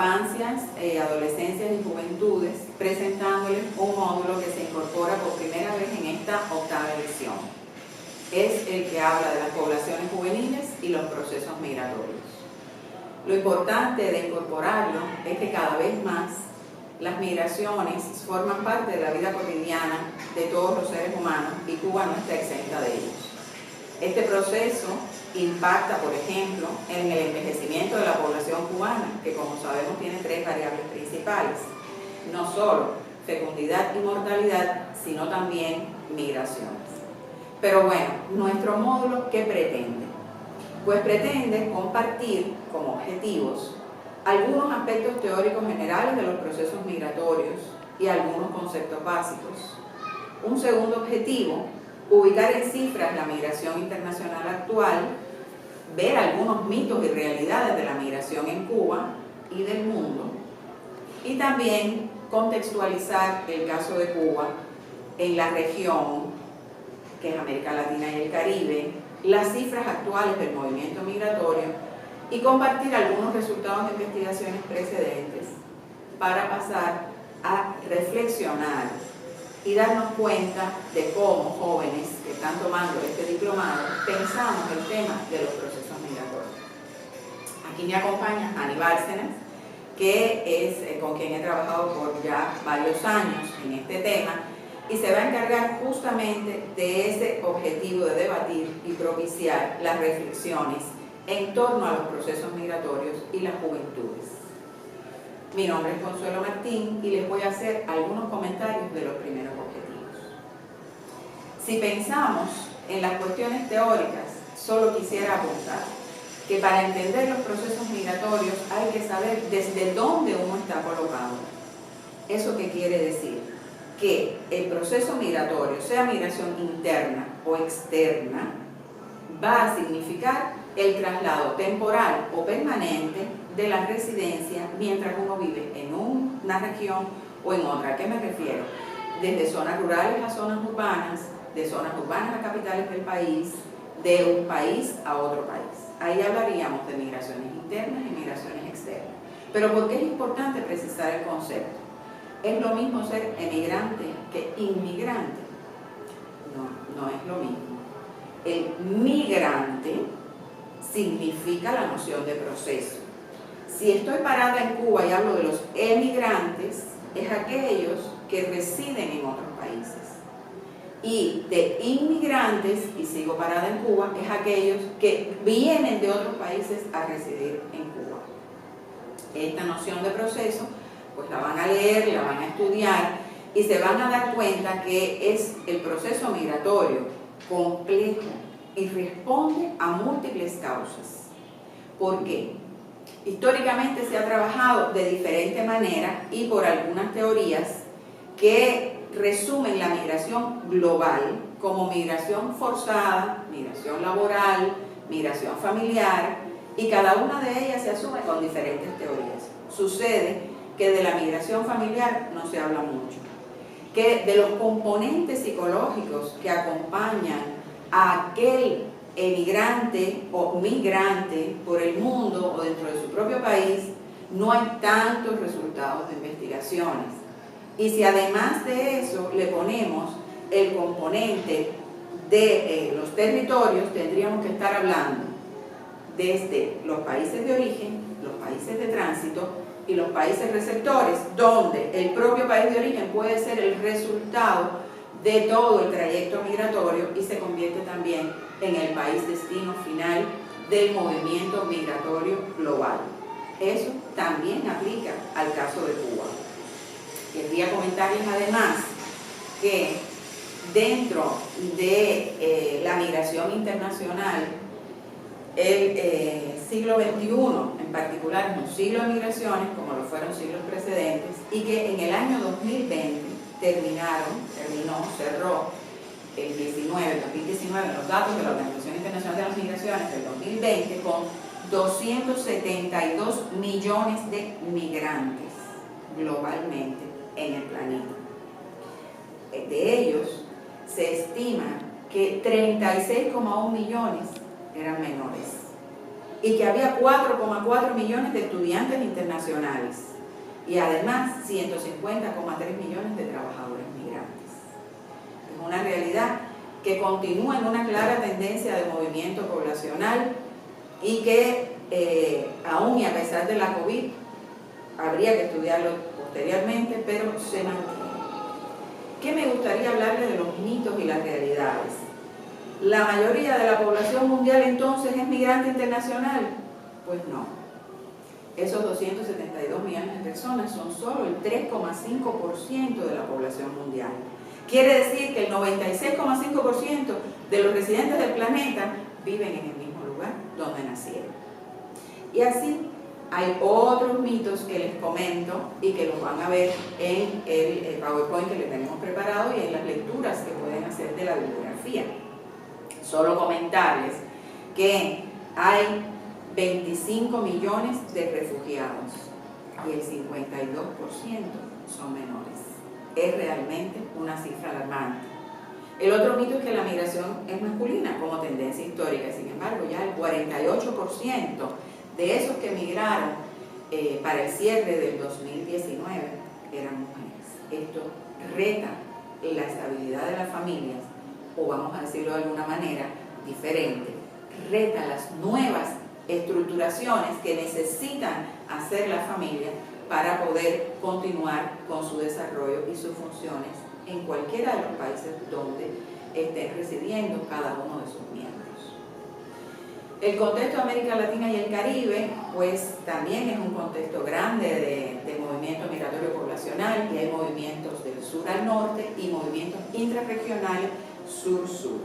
infancias, adolescencias y juventudes, presentándoles un módulo que se incorpora por primera vez en esta octava edición. Es el que habla de las poblaciones juveniles y los procesos migratorios. Lo importante de incorporarlo es que cada vez más las migraciones forman parte de la vida cotidiana de todos los seres humanos y Cuba no está exenta de ellos. Este proceso impacta, por ejemplo, en el envejecimiento de la población cubana, que como sabemos tiene tres variables principales, no solo fecundidad y mortalidad, sino también migraciones. Pero bueno, nuestro módulo, ¿qué pretende? Pues pretende compartir como objetivos algunos aspectos teóricos generales de los procesos migratorios y algunos conceptos básicos. Un segundo objetivo, ubicar en cifras la migración internacional actual, ver algunos mitos y realidades de la migración en Cuba y del mundo, y también contextualizar el caso de Cuba en la región, que es América Latina y el Caribe, las cifras actuales del movimiento migratorio y compartir algunos resultados de investigaciones precedentes para pasar a reflexionar y darnos cuenta de cómo jóvenes que están tomando este diplomado pensamos el tema de los procesos migratorios. Aquí me acompaña Ani Bárcenas, que es con quien he trabajado por ya varios años en este tema y se va a encargar justamente de ese objetivo de debatir y propiciar las reflexiones en torno a los procesos migratorios y las juventudes. Mi nombre es Consuelo Martín y les voy a hacer algunos comentarios de los primeros objetivos. Si pensamos en las cuestiones teóricas, solo quisiera apuntar que para entender los procesos migratorios hay que saber desde dónde uno está colocado. ¿Eso qué quiere decir? Que el proceso migratorio, sea migración interna o externa, va a significar el traslado temporal o permanente de la residencia mientras uno vive en una región o en otra. ¿A qué me refiero? Desde zonas rurales a zonas urbanas, de zonas urbanas a capitales del país, de un país a otro país. Ahí hablaríamos de migraciones internas y migraciones externas. Pero ¿por qué es importante precisar el concepto? ¿Es lo mismo ser emigrante que inmigrante? No, no es lo mismo. El migrante significa la noción de proceso. Si estoy parada en Cuba y hablo de los emigrantes, es aquellos que residen en otros países. Y de inmigrantes, y sigo parada en Cuba, es aquellos que vienen de otros países a residir en Cuba. Esta noción de proceso, pues la van a leer, la van a estudiar y se van a dar cuenta que es el proceso migratorio complejo y responde a múltiples causas. ¿Por qué? Históricamente se ha trabajado de diferente manera y por algunas teorías que resumen la migración global como migración forzada, migración laboral, migración familiar, y cada una de ellas se asume con diferentes teorías. Sucede que de la migración familiar no se habla mucho, que de los componentes psicológicos que acompañan a aquel emigrante o migrante por el mundo o dentro de su propio país, no hay tantos resultados de investigaciones. Y si además de eso le ponemos el componente de los territorios, tendríamos que estar hablando desde los países de origen, los países de tránsito y los países receptores, donde el propio país de origen puede ser el resultado de todo el trayecto migratorio y se convierte también en el país destino final del movimiento migratorio global. Eso también aplica al caso de Cuba. Quería comentarles además que dentro de la migración internacional, el siglo XXI en particular es un siglo de migraciones como lo fueron siglos precedentes y que en el año 2020 cerró el 2019, los datos de la Organización Internacional de las Migraciones del 2020 con 272 millones de migrantes globalmente en el planeta. De ellos se estima que 36,1 millones eran menores. y que había 4,4 millones de estudiantes internacionales y además 150,3 millones de trabajadores migrantes. Es una realidad que continúa en una clara tendencia de movimiento poblacional y que aún y a pesar de la COVID, habría que estudiarlo posteriormente, pero se mantiene. ¿Qué me gustaría hablarles de los mitos y las realidades? ¿La mayoría de la población mundial entonces es migrante internacional? Pues no. Esos 272 millones de personas son solo el 3,5% de la población mundial. Quiere decir que el 96,5% de los residentes del planeta viven en el mismo lugar donde nacieron. Y así hay otros mitos que les comento y que los van a ver en el PowerPoint que les tenemos preparado y en las lecturas que pueden hacer de la bibliografía. Solo comentarles que hay 25 millones de refugiados y el 52% son menores. Es realmente una cifra alarmante. El otro mito es que la migración es masculina como tendencia histórica. Sin embargo, ya el 48% de esos que emigraron para el cierre del 2019 eran mujeres. Esto reta la estabilidad de las familias, o vamos a decirlo de alguna manera diferente, reta las nuevas estructuraciones que necesitan hacer las familias para poder continuar con su desarrollo y sus funciones en cualquiera de los países donde estén residiendo cada uno de sus miembros. El contexto de América Latina y el Caribe, pues también es un contexto grande de movimiento migratorio poblacional, y hay movimientos del sur al norte y movimientos intrarregionales sur-sur.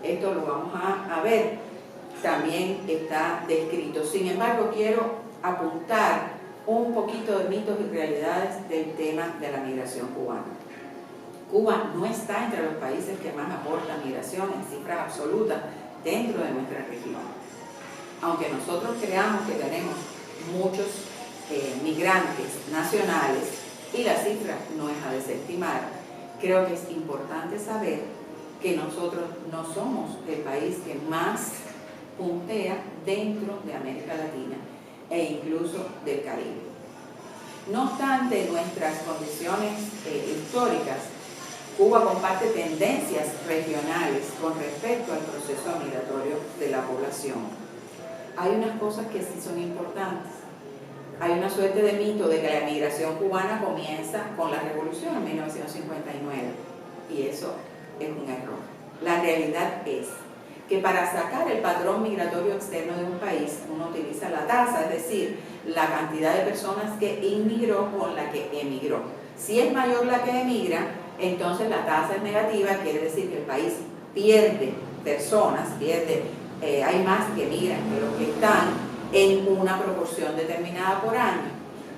Esto lo vamos a ver, también está descrito. Sin embargo, quiero apuntar un poquito de mitos y realidades del tema de la migración cubana. Cuba no está entre los países que más aportan migración en cifras absolutas dentro de nuestra región. Aunque nosotros creamos que tenemos muchos migrantes nacionales y la cifra no es a desestimar, creo que es importante saber que nosotros no somos el país que más puntea dentro de América Latina e incluso del Caribe. No obstante nuestras condiciones históricas, Cuba comparte tendencias regionales con respecto al proceso migratorio de la población. Hay unas cosas que sí son importantes. Hay una suerte de mito de que la migración cubana comienza con la revolución en 1959, y eso es un error. La realidad es que para sacar el patrón migratorio externo de un país, uno utiliza la tasa, es decir, la cantidad de personas que inmigró con la que emigró. Si es mayor la que emigra, entonces la tasa es negativa, quiere decir que el país pierde personas, hay más que emigran que los que están en una proporción determinada por año.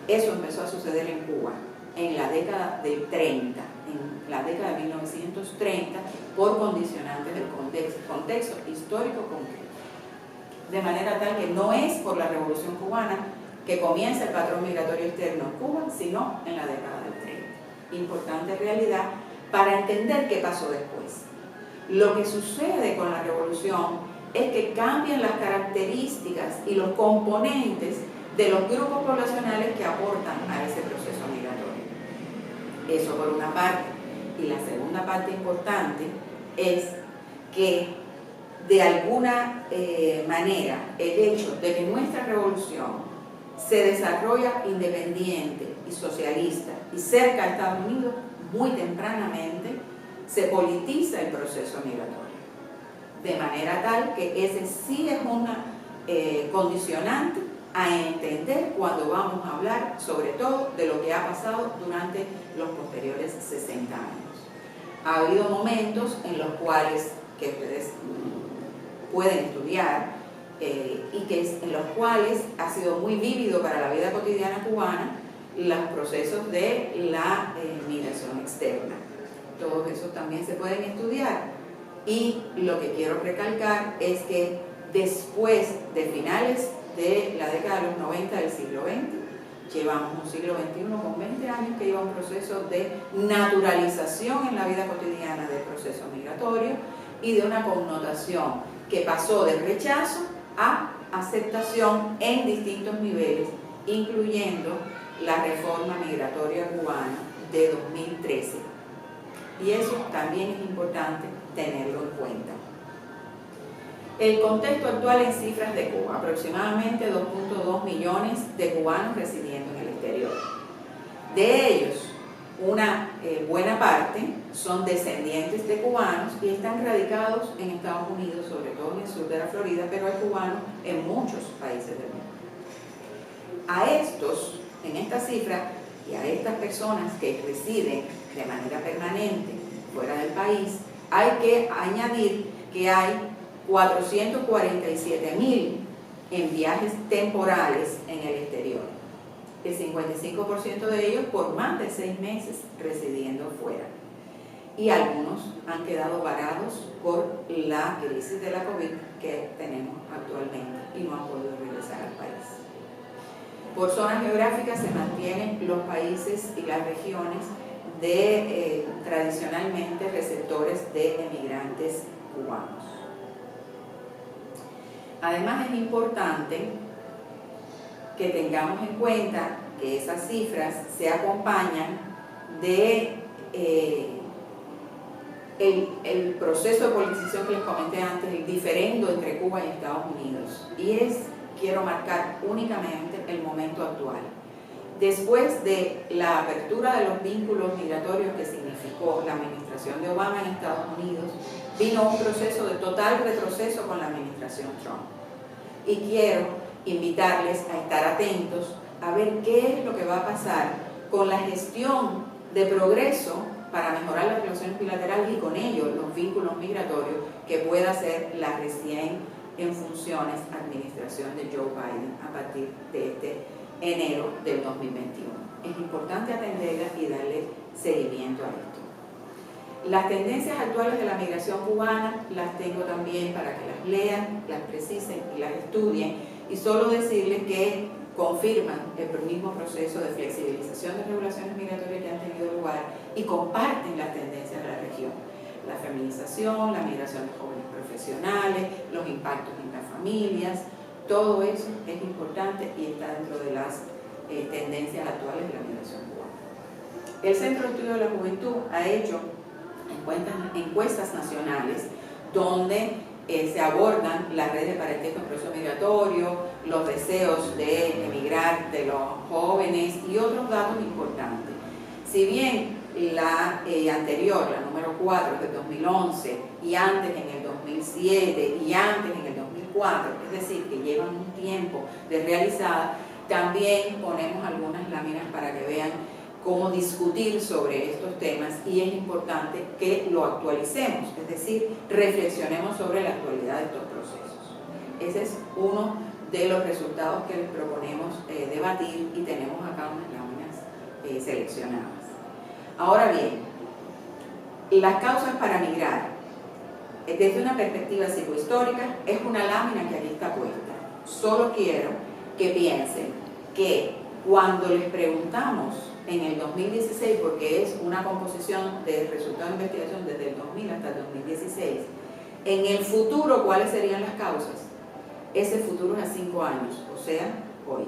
Eso empezó a suceder en Cuba en la década del 30, en la década de 1930, por condicionantes del contexto histórico concreto. De manera tal que no es por la Revolución Cubana que comienza el patrón migratorio externo en Cuba, sino en la década del 30. Importante realidad para entender qué pasó después. Lo que sucede con la Revolución es que cambian las características y los componentes de los grupos poblacionales que aportan a ese proceso migratorio. Eso por una parte. Y la segunda parte importante es que de alguna manera el hecho de que nuestra revolución se desarrolla independiente y socialista y cerca de Estados Unidos, muy tempranamente se politiza el proceso migratorio. De manera tal que ese sí es una condicionante a entender cuando vamos a hablar sobre todo de lo que ha pasado durante los posteriores 60 años. Ha habido momentos en los cuales, que ustedes pueden estudiar, en los cuales ha sido muy vívido para la vida cotidiana cubana los procesos de la migración externa. Todos esos también se pueden estudiar. Y lo que quiero recalcar es que después de finales de la década de los 90 del siglo XX, llevamos un siglo XXI con 20 años que lleva un proceso de naturalización en la vida cotidiana del proceso migratorio y de una connotación que pasó del rechazo a aceptación en distintos niveles, incluyendo la reforma migratoria cubana de 2013. Y eso también es importante tenerlo en cuenta. El contexto actual en cifras de Cuba: aproximadamente 2.2 millones de cubanos residiendo en el exterior. De ellos, una buena parte son descendientes de cubanos y están radicados en Estados Unidos, sobre todo en el sur de la Florida, pero hay cubanos en muchos países del mundo. A estos, en esta cifra, y a estas personas que residen de manera permanente fuera del país, hay que añadir que hay 447.000 en viajes temporales en el exterior, el 55% de ellos por más de 6 meses residiendo fuera. Y algunos han quedado varados por la crisis de la COVID que tenemos actualmente y no han podido regresar al país. Por zonas geográficas se mantienen los países y las regiones de tradicionalmente receptores de emigrantes cubanos. Además, es importante que tengamos en cuenta que esas cifras se acompañan de el proceso de politización que les comenté antes, el diferendo entre Cuba y Estados Unidos. Y quiero marcar únicamente el momento actual. Después de la apertura de los vínculos migratorios que significó la administración de Obama en Estados Unidos, vino un proceso de total retroceso con la administración Trump. Y quiero invitarles a estar atentos a ver qué es lo que va a pasar con la gestión de progreso para mejorar las relaciones bilaterales y con ello los vínculos migratorios que pueda hacer la recién en funciones administración de Joe Biden a partir de enero del 2021. Es importante atenderlas y darle seguimiento a esto. Las tendencias actuales de la migración cubana las tengo también para que las lean, las precisen y las estudien, y solo decirles que confirman el mismo proceso de flexibilización de regulaciones migratorias que han tenido lugar y comparten las tendencias de la región. La feminización, la migración de jóvenes profesionales, los impactos en las familias, todo eso es importante y está dentro de las tendencias actuales de la migración cubana. El Centro de Estudio de la Juventud ha hecho encuestas nacionales donde se abordan las redes de parentesco en proceso migratorio, los deseos de emigrar de los jóvenes y otros datos importantes. Si bien la anterior, la número 4, del 2011, y antes en el 2007, y antes en el 2004, es decir, que llevan un tiempo de realizada, también ponemos algunas láminas para que vean cómo discutir sobre estos temas, y es importante que lo actualicemos, es decir, reflexionemos sobre la actualidad de estos procesos. Ese es uno de los resultados que les proponemos debatir, y tenemos acá unas láminas seleccionadas. Ahora bien, las causas para migrar, desde una perspectiva psicohistórica, es una lámina que aquí está puesta. Solo quiero que piensen que cuando les preguntamos en el 2016, porque es una composición de resultados de investigación desde el 2000 hasta el 2016, en el futuro, ¿cuáles serían las causas? Ese futuro es a 5 años, o sea, hoy.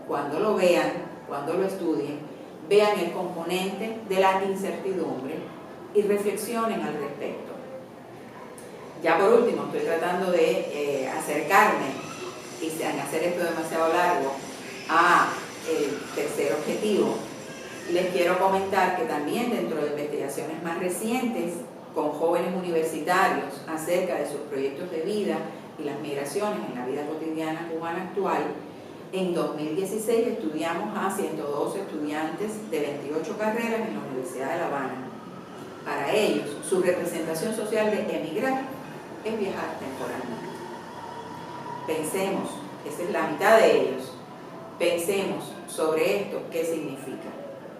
Cuando lo vean, cuando lo estudien, vean el componente de la incertidumbre y reflexionen al respecto. Ya por último, estoy tratando de acercarme, y sin hacer esto demasiado largo, a el tercer objetivo. Les quiero comentar que también dentro de investigaciones más recientes con jóvenes universitarios acerca de sus proyectos de vida y las migraciones en la vida cotidiana cubana actual, en 2016 estudiamos a 112 estudiantes de 28 carreras en la Universidad de La Habana. Para ellos, su representación social de emigrar es viajar temporalmente. Pensemos, esa es la mitad de ellos, pensemos sobre esto, ¿qué significa?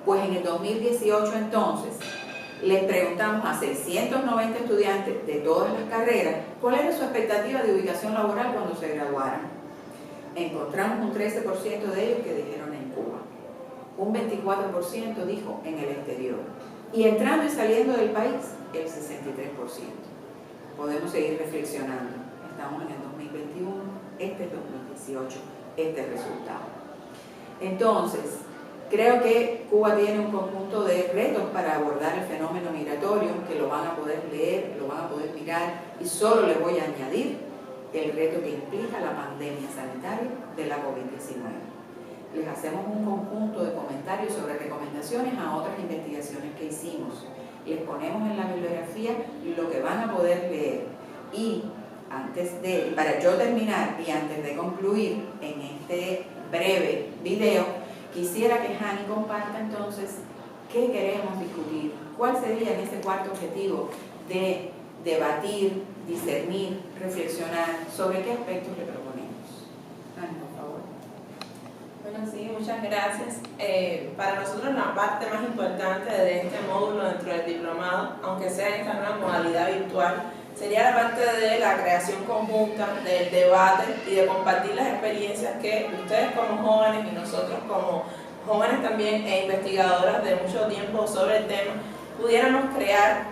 Pues en el 2018 entonces les preguntamos a 690 estudiantes de todas las carreras cuál era su expectativa de ubicación laboral cuando se graduaran. Encontramos un 13% de ellos que dijeron en Cuba, un 24% dijo en el exterior, y entrando y saliendo del país el 63%. Podemos seguir reflexionando. estamos en el 2021, este es 2018, este resultado. Entonces, creo que Cuba tiene un conjunto de retos para abordar el fenómeno migratorio, que lo van a poder leer, lo van a poder mirar, y solo les voy a añadir el reto que implica la pandemia sanitaria de la COVID-19. Les hacemos un conjunto de comentarios sobre recomendaciones a otras investigaciones que hicimos. Les ponemos en la bibliografía lo que van a poder leer. Y para yo terminar y antes de concluir en este breve video, quisiera que Hani comparta entonces qué queremos discutir, cuál sería en ese cuarto objetivo de debatir, discernir, reflexionar sobre qué aspectos le proponemos. Hani, por favor. Bueno, sí, muchas gracias. Para nosotros la parte más importante de este módulo dentro del diplomado, aunque sea en esta nueva modalidad virtual, sería la parte de la creación conjunta, del debate y de compartir las experiencias que ustedes como jóvenes y nosotros como jóvenes también e investigadoras de mucho tiempo sobre el tema, pudiéramos crear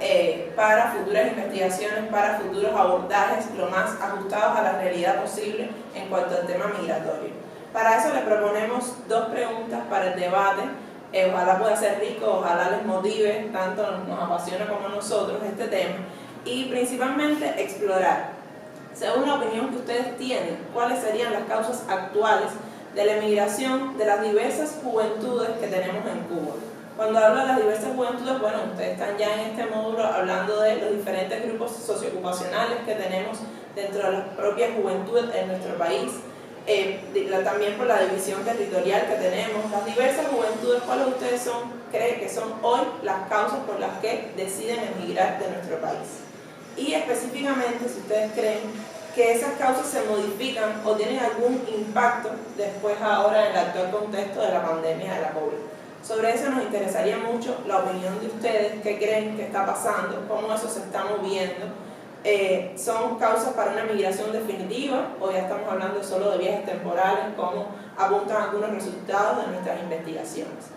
para futuras investigaciones, para futuros abordajes lo más ajustados a la realidad posible en cuanto al tema migratorio. Para eso les proponemos dos preguntas para el debate. Ojalá pueda ser rico, ojalá les motive, tanto nos apasiona como a nosotros este tema, y principalmente explorar, según la opinión que ustedes tienen, cuáles serían las causas actuales de la emigración de las diversas juventudes que tenemos en Cuba. Cuando hablo de las diversas juventudes, bueno, ustedes están ya en este módulo hablando de los diferentes grupos socioocupacionales que tenemos dentro de las propias juventudes en nuestro país, también por la división territorial que tenemos, las diversas juventudes, ¿cuáles ustedes creen que son hoy las causas por las que deciden emigrar de nuestro país? Y específicamente, si ustedes creen que esas causas se modifican o tienen algún impacto después ahora en el actual contexto de la pandemia de la COVID. Sobre eso nos interesaría mucho la opinión de ustedes, qué creen que está pasando, cómo eso se está moviendo. ¿Son causas para una migración definitiva o ya estamos hablando solo de viajes temporales, como apuntan algunos resultados de nuestras investigaciones?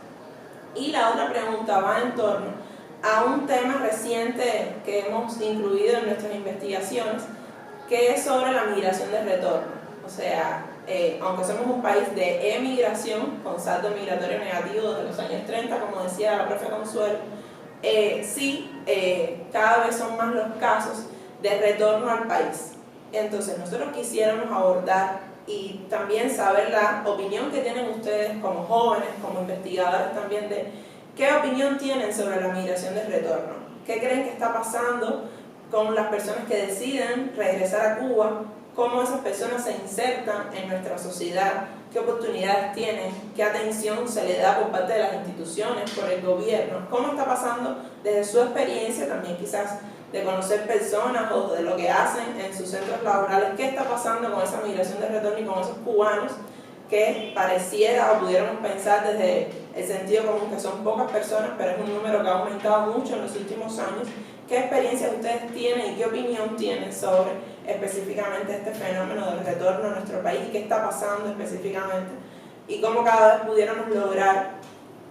Y la otra pregunta va en torno a un tema reciente que hemos incluido en nuestras investigaciones, que es sobre la migración de retorno. O sea, aunque somos un país de emigración con saldo migratorio negativo desde los años 30, como decía la profe Consuelo, cada vez son más los casos de retorno al país. Entonces nosotros quisiéramos abordar y también saber la opinión que tienen ustedes como jóvenes, como investigadores también, de qué opinión tienen sobre la migración de retorno, qué creen que está pasando con las personas que deciden regresar a Cuba, cómo esas personas se insertan en nuestra sociedad, qué oportunidades tienen, qué atención se le da por parte de las instituciones, por el gobierno, cómo está pasando desde su experiencia también quizás de conocer personas o de lo que hacen en sus centros laborales, qué está pasando con esa migración de retorno y con esos cubanos que pareciera o pudiéramos pensar desde el sentido común que son pocas personas, pero es un número que ha aumentado mucho en los últimos años. ¿Qué experiencias ustedes tienen y qué opinión tienen sobre específicamente este fenómeno del retorno a nuestro país? ¿Qué está pasando específicamente? Y cómo cada vez pudiéramos lograr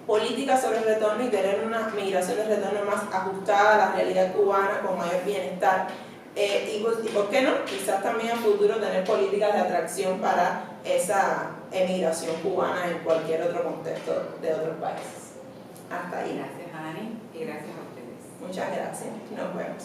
políticas sobre el retorno y tener una migración de retorno más ajustada a la realidad cubana, con mayor bienestar. Y por qué no, quizás también a futuro tener políticas de atracción para esa emigración cubana en cualquier otro contexto de otros países. Hasta ahí. Gracias, Hani, y gracias a ustedes. Muchas gracias. Nos vemos.